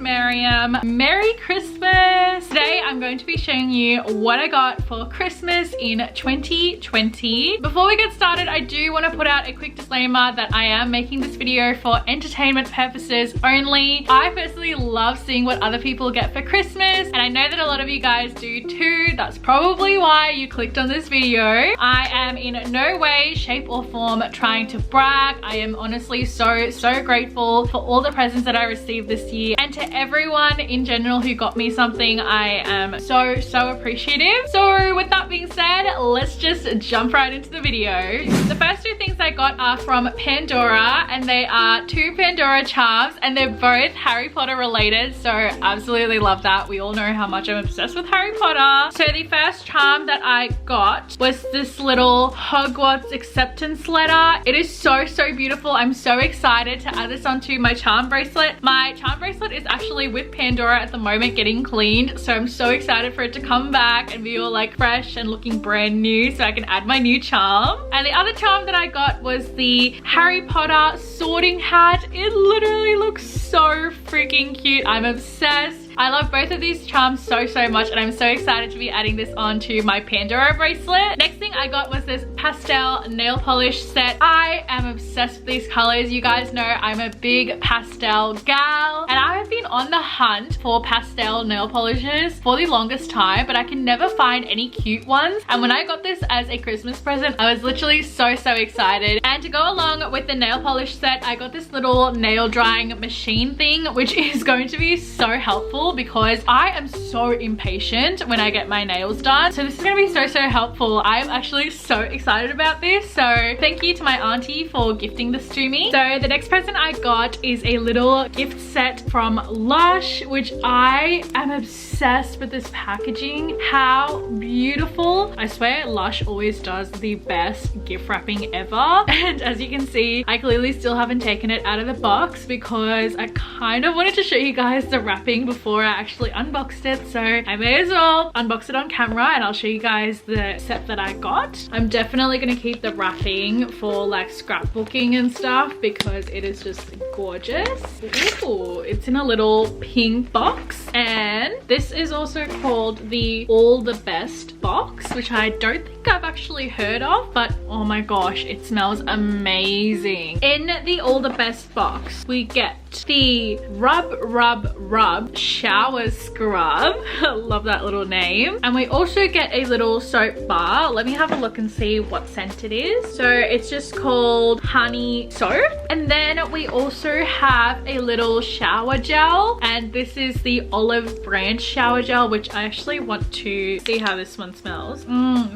Mariam. Merry Christmas! Today I'm going to be showing you what I got for Christmas in 2020. Before we get started, I do want to put out a quick disclaimer that I am making this video for entertainment purposes only. I personally love seeing what other people get for Christmas, and I know that a lot of you guys do too. That's probably why you clicked on this video. I am in no way, shape or form trying to brag. I am honestly so grateful for all the presents that I received this year, and to everyone in general who got me something. I am so appreciative. So with that being said, let's just jump right into the video. The first two things I got are from Pandora, and they are two Pandora charms, and they're both Harry Potter related, so absolutely love that. We all know how much I'm obsessed with Harry Potter. So the first charm that I got was this little Hogwarts acceptance letter. It is so beautiful. I'm so excited to add this onto my charm bracelet. My charm bracelet is actually with Pandora at the moment getting cleaned, so I'm so excited for it to come back and be all like fresh and looking brand new so I can add my new charm. And the other charm that I got was the Harry Potter sorting hat. It literally looks so freaking cute. I'm obsessed. I love both of these charms so much, and I'm so excited to be adding this onto my Pandora bracelet. Next thing I got was this pastel nail polish set. I am obsessed with these colors. You guys know I'm a big pastel gal, and I have been on the hunt for pastel nail polishes for the longest time, but I can never find any cute ones. And when I got this as a Christmas present, I was literally so excited. And to go along with the nail polish set, I got this little nail drying machine thing, which is going to be so helpful because I am so impatient when I get my nails done. So this is gonna be so helpful. I'm actually so excited about this. So thank you to my auntie for gifting this to me. So the next present I got is a little gift set from Lush, which I am obsessed with this packaging. How beautiful. I swear Lush always does the best gift wrapping ever. And as you can see, I clearly still haven't taken it out of the box because I kind of wanted to show you guys the wrapping before I actually unboxed it. So I may as well unbox it on camera and I'll show you guys the set that I got. I'm definitely gonna keep the wrapping for like scrapbooking and stuff because it is just gorgeous. Ooh, it's in a little pink box, and this is also called the All the Best box, which I don't think I've actually heard of, but oh my gosh, it smells amazing. In the All the Best box, we get the rub shower scrub. Love that little name. And we also get a little soap bar. Let me have a look and see what scent it is. So it's just called honey soap. And then we also have a little shower gel, and this is the olive branch shower gel, which I actually want to see how this one smells.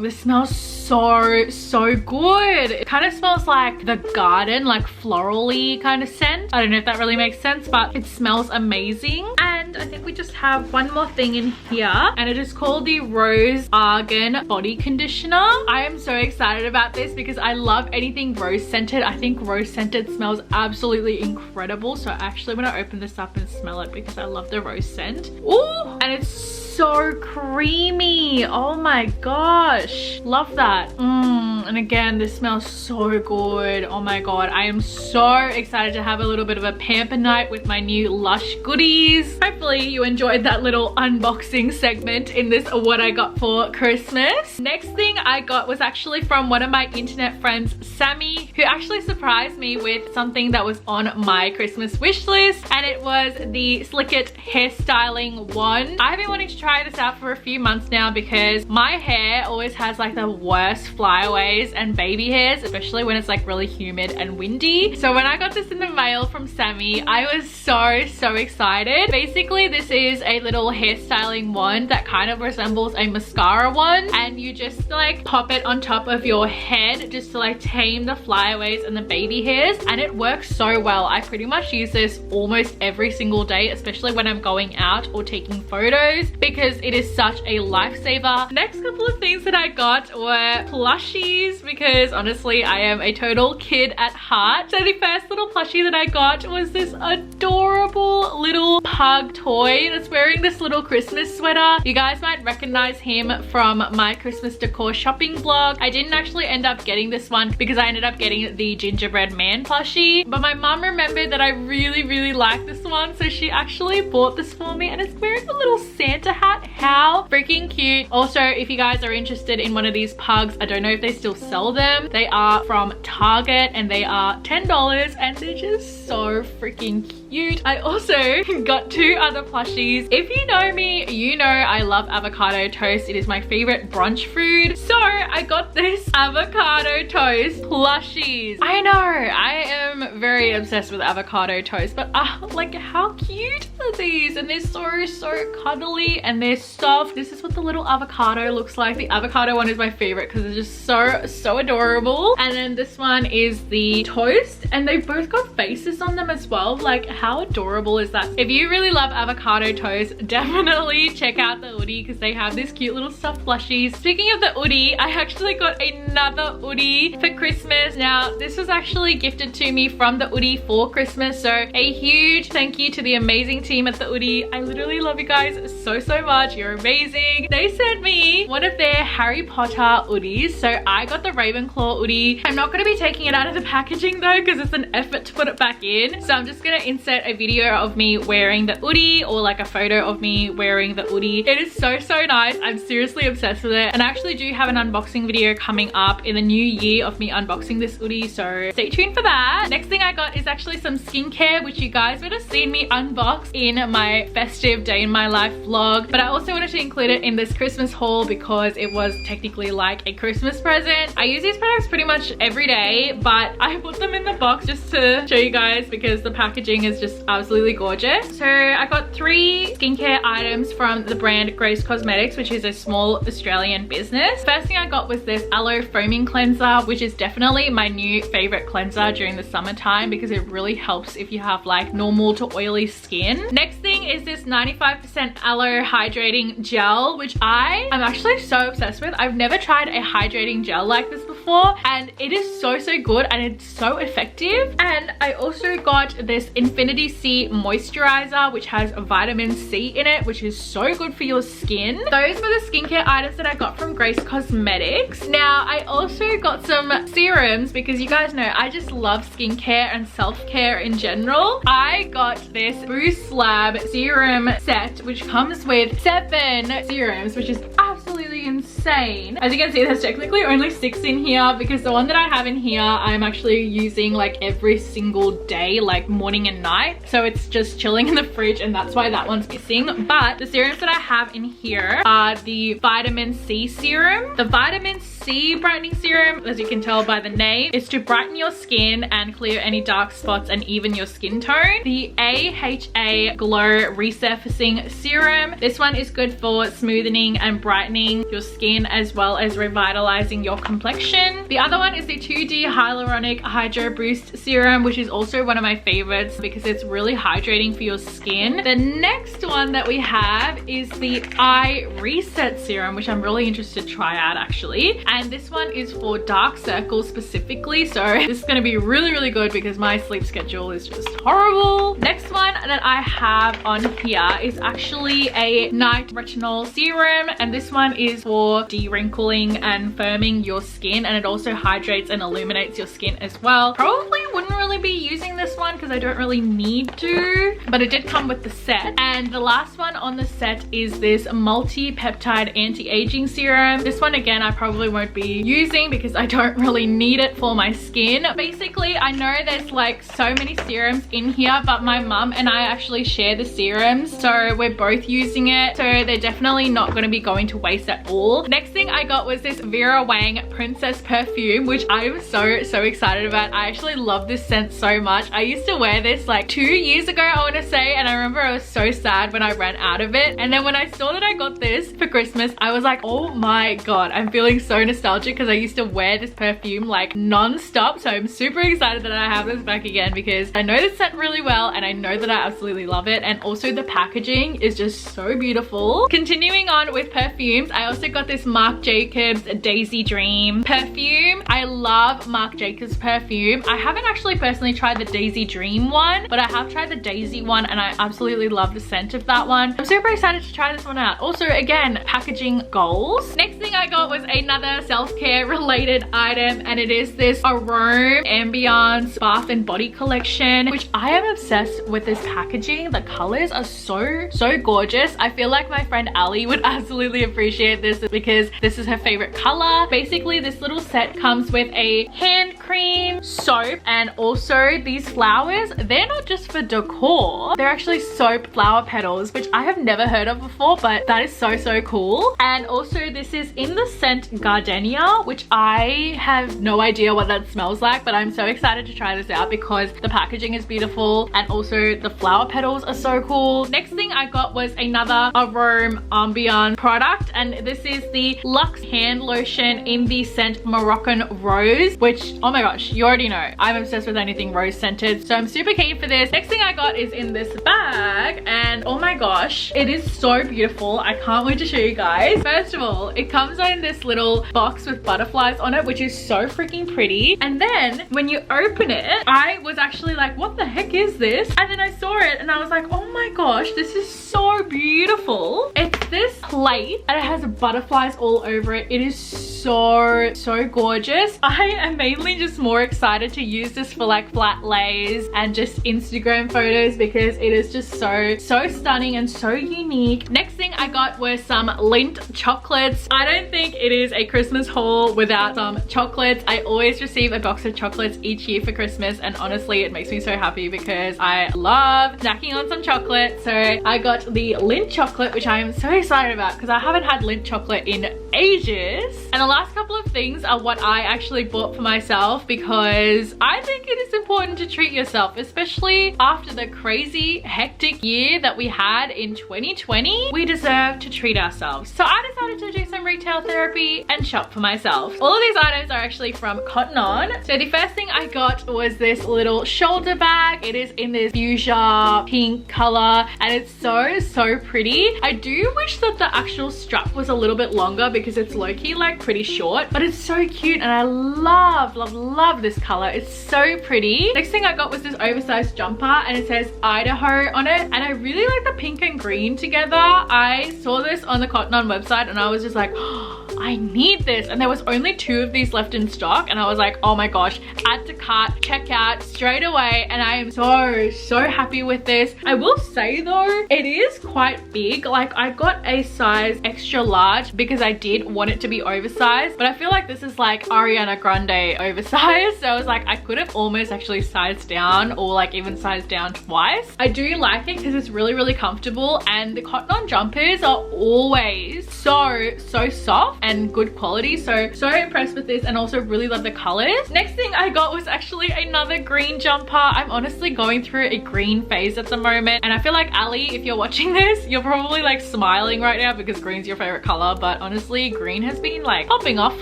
This smells so good. It kind of smells like the garden, like florally kind of scent. I don't know if that really makes sense, but it smells amazing. And I think we just have one more thing in here, and it is called the Rose Argan body conditioner. I am so excited about this because I love anything rose scented. I think rose scented smells absolutely incredible, so I actually want to open this up and smell it because I love the rose scent. Ooh, and it's so creamy. Oh my gosh, love that. And again, this smells so good. Oh my god, I am so excited to have a little bit of a pamper night with my new Lush goodies. Hopefully you enjoyed that little unboxing segment in this what I got for Christmas. Next thing I got was actually from one of my internet friends, Sammy, who actually surprised me with something that was on my Christmas wish list, and it was the Slick It hairstyling wand. I've been wanting to try this out for a few months now because my hair always has like the worst flyaways and baby hairs, especially when it's like really humid and windy. So when I got this in the mail from Sammy, I was so excited. Basically, this is a little hairstyling wand that kind of resembles a mascara wand, and you just like pop it on top of your head just to like tame the flyaways and the baby hairs, and it works so well. I pretty much use this almost every single day, especially when I'm going out or taking photos, because it is such a lifesaver. Next couple of things that I got were plushies, because honestly I am a total kid at heart. So the first little plushie that I got was this adorable little pug toy that's wearing this little Christmas sweater. You guys might recognize him from my Christmas decor shopping vlog. I didn't actually end up getting this one because I ended up getting the gingerbread man plushie, but my mum remembered that I really like this one, so she actually bought this for me, and it's wearing a little Santa hat. How freaking cute. Also, if you guys are interested in one of these pugs, I don't know if they still sell them. They are from Target and they are $10 and they're just so freaking cute. I also got 2 other plushies. If you know me, you know I love avocado toast. It is my favorite brunch food. So I got this avocado toast plushies. I know, I am very obsessed with avocado toast, but like how cute are these? And they're so cuddly and they're stuffed. This is what the little avocado looks like. The avocado one is my favorite because it's just so adorable. And then this one is the toast, and they've both got faces on them as well. Like, how adorable is that? If you really love avocado toast, definitely check out the Hoodie because they have this cute little stuffed plushies. Speaking of the Hoodie, I actually got another Hoodie for Christmas. Now, this was actually gifted to me from the Hoodie for Christmas, so a huge thank you to the amazing team at the Hoodie. I literally love you guys so much. You're amazing. They sent me one of their Harry Potter Hoodies, so I got the Ravenclaw Hoodie. I'm not going to be taking it out of the packaging though because it's an effort to put it back in, so I'm just going to insert a video of me wearing the Hoodie, or like a photo of me wearing the Hoodie. It is so nice. I'm seriously obsessed with it, and I actually do have an unboxing video coming up in the new year of me unboxing this Hoodie, so stay tuned for that. Next thing I got is actually some skincare, which you guys would have seen me unbox in my festive day in my life vlog, but I also wanted to include it in this Christmas haul because it was technically like a Christmas present. I use these products pretty much every day, but I put them in the box just to show you guys because the packaging is just absolutely gorgeous. So I got 3 skincare items from the brand Grace Cosmetics, which is a small Australian business. First thing I got was this Aloe foaming cleanser, which is definitely my new favorite cleanser during the summertime because it really helps if you have like normal to oily skin. Next thing is this 95% aloe hydrating gel, which I'm actually so obsessed with. I've never tried a hydrating gel like this before, and it is so good and it's so effective. And I also got this Infinity C moisturizer, which has vitamin C in it, which is so good for your skin. Those were the skincare items that I got from Grace Cosmetics. Now, I also got some serums because you guys know I just love skincare and self-care in general. I got this Boost Lab serum set, which comes with 7 serums, which is absolutely insane. As you can see, there's technically only 6 in here because the one that I have in here I'm actually using like every single day, like morning and night, so it's just chilling in the fridge, and that's why that one's missing. But the serums that I have in here are the vitamin C serum. The vitamin C brightening serum, as you can tell by the name, is to brighten your skin and clear any dark spots and even your skin tone. The AHA Glow Resurfacing Serum, this one is good for smoothing and brightening your skin as well as revitalizing your complexion. The other one is the 2D Hyaluronic Hydro Boost Serum, which is also one of my favorites because it's really hydrating for your skin. The next one that we have is the Eye Reset Serum, which I'm really interested to try out actually. And this one is for dark circles specifically, so this is going to be really good because my sleep schedule is just horrible. Next one that I have on here is actually a night retinol serum, and this one is for de-wrinkling and firming your skin, and it also hydrates and illuminates your skin as well. Probably wouldn't really be using this one because I don't really need to, but it did come with the set. And the last one on the set is this Multi-Peptide Anti-Aging Serum. This one again I probably won't be using because I don't really need it for my skin. Basically, I know there's like so many serums in here, but my mum and I actually share the serums, so we're both using it, so they're definitely not going to be going to waste at all. Next thing I got was this Vera Wang Princess Perfume, which I am so excited about. I actually love this scent so much. I used to wear this like 2 years ago, I want to say, and I remember I was so sad when I ran out of it. And then when I saw that I got this for Christmas, I was like, oh my god, I'm feeling so nostalgic because I used to wear this perfume like non-stop. So I'm super excited that I have this back again because I know this scent really well and I know that I absolutely love it. And also the packaging is just so beautiful. Continuing on with perfumes, I also got this Marc Jacobs Daisy Dream perfume. perfume. I love Marc Jacobs perfume. I haven't actually personally tried the Daisy Dream one, but I have tried the Daisy one and I absolutely love the scent of that one. I'm super excited to try this one out. Also, again, packaging goals. Next thing I got was another self-care related item, and it is this Arome Ambiance Bath and Body Collection, which I am obsessed with this packaging. The colors are so gorgeous. I feel like my friend Ali would absolutely appreciate this because this is her favorite color. Basically, this little set comes with a hand cream, soap, and also these flowers. They're not just for decor. They're actually soap flower petals, which I have never heard of before, but that is so cool. And also this is in the scent Gardenia, which I have no idea what that smells like, but I'm so excited to try this out because the packaging is beautiful and also the flower petals are so cool. Next thing I got was another Arome Ambiance product, and this is the Luxe hand lotion in the scent Moroccan Rose, which, oh my gosh, you already know I'm obsessed with anything rose scented, so I'm super keen for this. Next thing I got is in this bag, and oh my gosh, it is so beautiful. I can't wait to show you guys. First of all, it comes in this little box with butterflies on it, which is so freaking pretty. And then when you open it, I was actually like, what the heck is this? And then I saw it and I was like, oh my gosh, this is so beautiful. It's this plate and it has butterflies all over it. It is so gorgeous. I am mainly just more excited to use this for like flat lays and just Instagram photos because it is just so stunning and so unique. Next thing I got were some Lint Chocolates. I don't think it is a Christmas haul without some chocolates. I always receive a box of chocolates each year for Christmas, and honestly it makes me so happy because I love snacking on some chocolate. So I got the Lint Chocolate, which I am so excited about because I haven't had Lint Chocolate in ages. And the last couple of things are what I actually bought for myself because I think it is important to treat yourself, especially after the crazy hectic year that we had in 2020. We deserve to treat ourselves. So I decided to do some retail therapy and shop for myself. All of these items are actually from Cotton On. So the first thing I got was this little shoulder bag. It is in this fuchsia pink color and it's so pretty. I do wish that the actual strap was a little bit longer because it's low-key like pretty short, but it's so cute and I love this color. It's so pretty. Next thing I got was this oversized jumper and it says Idaho on it, and I really like the pink and green together. I saw this on the Cotton On website and I was just like, oh, I need this, and there was only 2 of these left in stock and I was like, oh my gosh, add to cart, check out straight away, and I am so happy with this. I will say though, it is quite big. Like I got a size extra large because I did want it to be oversized, but I feel like this is like Ariana Grande oversized, so I was like, I could have almost actually sized down or like even sized down twice. I do like it because it's really comfortable, and the Cotton On jumpers are always so soft and good quality. So impressed with this and also really love the colors. Next thing I got was actually another green jumper. I'm honestly going through a green phase at the moment, and I feel like Ali, if you're watching this, you're probably like smiling right now because green's your favorite color, but honestly green has been like popping off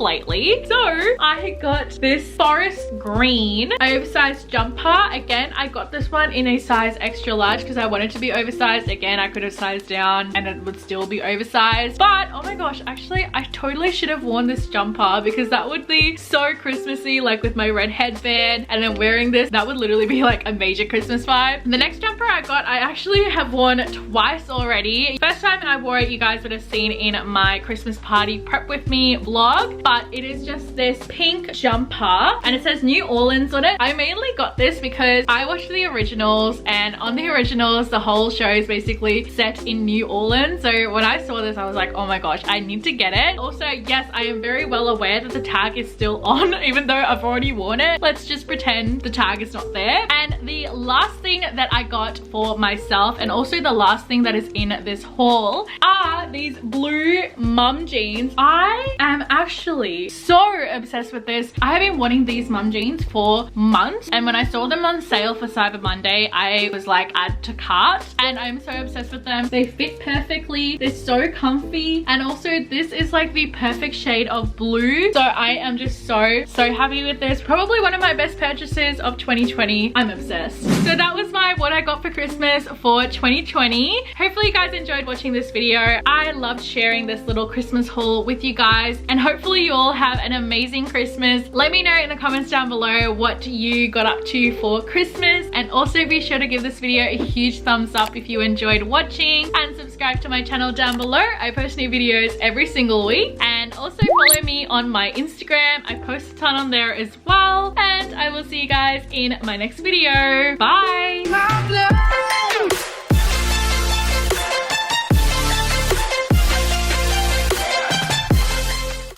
lately. So I got this forest green oversized jumper. Again, I got this one in a size extra large because I wanted to be oversized. Again, I could have sized down and it would still be oversized, but oh my gosh, actually I totally should have worn this jumper because that would be so Christmassy, like with my red headband, and then wearing this, that would literally be like a major Christmas vibe. The next jumper I got, I actually have worn twice already. First time I wore it, you guys would have seen in my Christmas party prep with me vlog, but it is just this pink jumper and it says New Orleans on it. I mainly got this because I watched the originals, and on the originals the whole show is basically set in New Orleans. So when I saw this I was like, oh my gosh, I need to get it. Also, yes, I am very well aware that the tag is still on even though I've already worn it. Let's just pretend the tag is not there. And the last thing that I got for myself, and also the last thing that is in this haul, are these blue mum jeans. I am actually so obsessed with this. I have been wanting these mum jeans for months, and when I saw them on sale for Cyber Monday, I was like, add to cart, and I'm so obsessed with them. They fit perfectly, they're so comfy, and also this is like the perfect shade of blue. So I am just so happy with this. Probably one of my best purchases of 2020. I'm obsessed. So that was my what I got for Christmas for 2020. Hopefully you guys enjoyed watching this video. I loved sharing this little Christmas haul with you guys, and hopefully you all have an amazing Christmas. Let me know in the comments down below what you got up to for Christmas, and also be sure to give this video a huge thumbs up if you enjoyed watching, and subscribe to my channel down below. I post new videos every single week, and also follow me on my Instagram. I post a ton on there as well, and I will see you guys in my next video. Bye!